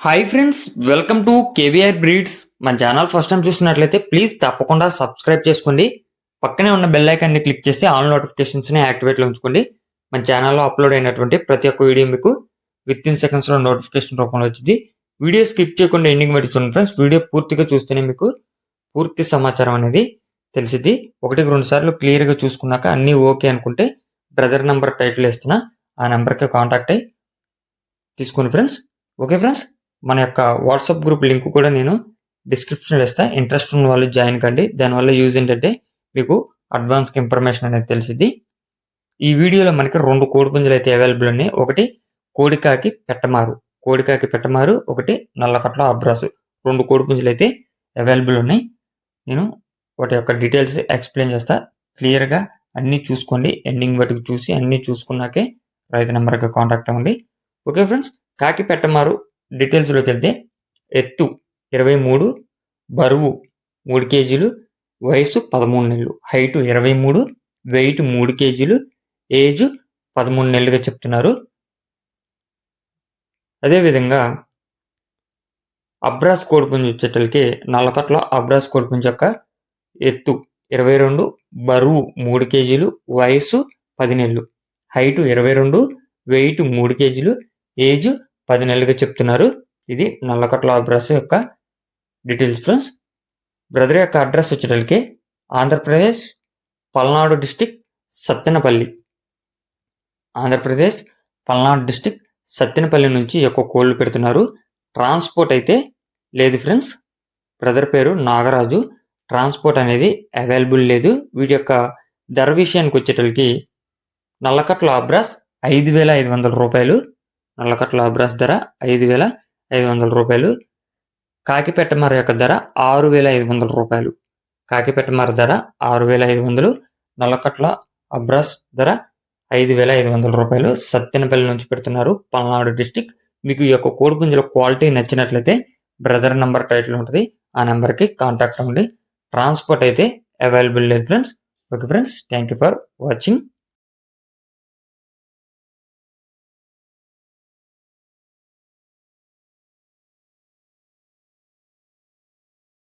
Hi friends, welcome to KVR breeds. మన channel first time చూస్తున్నట్లయితే please తప్పకుండా సబ్స్క్రైబ్ చేసుకోండి. పక్కనే ఉన్న బెల్ ఐకాన్ని క్లిక్ చేసి ఆల్ నోటిఫికేషన్స్ని యాక్టివేట్లో ఉంచుకోండి. మన ఛానల్లో అప్లోడ్ అయినటువంటి ప్రతి ఒక్క వీడియో మీకు విత్ ఇన్ సెకండ్స్లో నోటిఫికేషన్ రూపంలో వచ్చింది. వీడియో స్కిప్ చేయకుండా ఎండింగ్ వరకు చూడండి ఫ్రెండ్స్. వీడియో పూర్తిగా చూస్తేనే మీకు పూర్తి సమాచారం అనేది తెలిసిద్ది. 1-2 సార్లు క్లియర్గా చూసుకున్నాక అన్నీ ఓకే అనుకుంటే బ్రదర్ నెంబర్ టైటిల్ ఇస్తున్నా, ఆ నెంబర్కి కాంటాక్ట్ అయ్యి తీసుకోండి ఫ్రెండ్స్. ఓకే ఫ్రెండ్స్, మన యొక్క వాట్సాప్ గ్రూప్ లింక్ కూడా నేను డిస్క్రిప్షన్లో ఇస్తాను. ఇంట్రెస్ట్ ఉన్న వాళ్ళు జాయిన్ కండి. దానివల్ల యూజ్ ఏంటంటే మీకు అడ్వాన్స్గా ఇన్ఫర్మేషన్ అనేది తెలిసిద్ది. ఈ వీడియోలో మనకి 2 కోడిపుంజులు అయితే అవైలబుల్ ఉన్నాయి. ఒకటి కోడికాకి పెట్టమారు, ఒకటి నల్లకట్ల అబ్రాసు. 2 కోడిపుంజులు అయితే అవైలబుల్ ఉన్నాయి. నేను వాటి యొక్క డీటెయిల్స్ ఎక్స్ప్లెయిన్ చేస్తా. క్లియర్గా అన్నీ చూసుకోండి. ఎండింగ్ వరకు చూసి అన్నీ చూసుకున్నాకే రైతు నెంబర్కి కాంటాక్ట్ అవ్వండి. ఓకే ఫ్రెండ్స్, కాకి పెట్టమారు డీటెయిల్స్లోకి వెళ్తే ఎత్తు 23, బరువు 3 కేజీలు, వయసు 13 నెలలు, హైటు 23, వెయిట్ 3 కేజీలు, ఏజ్ 13 నెలలుగా చెప్తున్నారు. అదేవిధంగా అబ్రాస్ కోడిపుంజు వచ్చేటలకి నల్లకట్ల అబ్రాస్ కోడిపుంజు యొక్క ఎత్తు 22, బరువు 3 కేజీలు, వయసు 10 నెలలు, హైటు 22, వెయిట్ 3 కేజీలు, ఏజ్ 10 నెలలుగా చెప్తున్నారు. ఇది నల్లకట్ల అబ్రాస్ యొక్క డీటెయిల్స్ ఫ్రెండ్స్. బ్రదర్ యొక్క అడ్రస్ వచ్చేటలకి ఆంధ్రప్రదేశ్ పల్నాడు డిస్టిక్ సత్తెనపల్లి నుంచి యొక్క కోళ్ళు పెడుతున్నారు. ట్రాన్స్పోర్ట్ అయితే లేదు ఫ్రెండ్స్. బ్రదర్ పేరు నాగరాజు. ట్రాన్స్పోర్ట్ అనేది అవైలబుల్ లేదు. వీటి యొక్క ధర విషయానికి వచ్చేటలకి నల్లకట్ల అబ్రాస్ 5,500 రూపాయలు. నల్లకట్ల అబ్రాస్ ధర 5,500 రూపాయలు. కాకి పెట్టమార యొక్క ధర 6,500 రూపాయలు. కాకి పెట్టమార ధర 6,500. నల్లకట్ల అబ్రాస్ ధర 5,500 రూపాయలు. సత్తెనపల్లి నుంచి పెడుతున్నారు, పల్నాడు డిస్టిక్. మీకు ఈ యొక్క కోడిపుంజుల క్వాలిటీ నచ్చినట్లయితే బ్రదర్ నెంబర్ టైటిల్ ఉంటుంది, ఆ నెంబర్కి కాంటాక్ట్ అవ్వండి. ట్రాన్స్పోర్ట్ అయితే అవైలబుల్ లేదు friends. Okay friends, thank you for watching.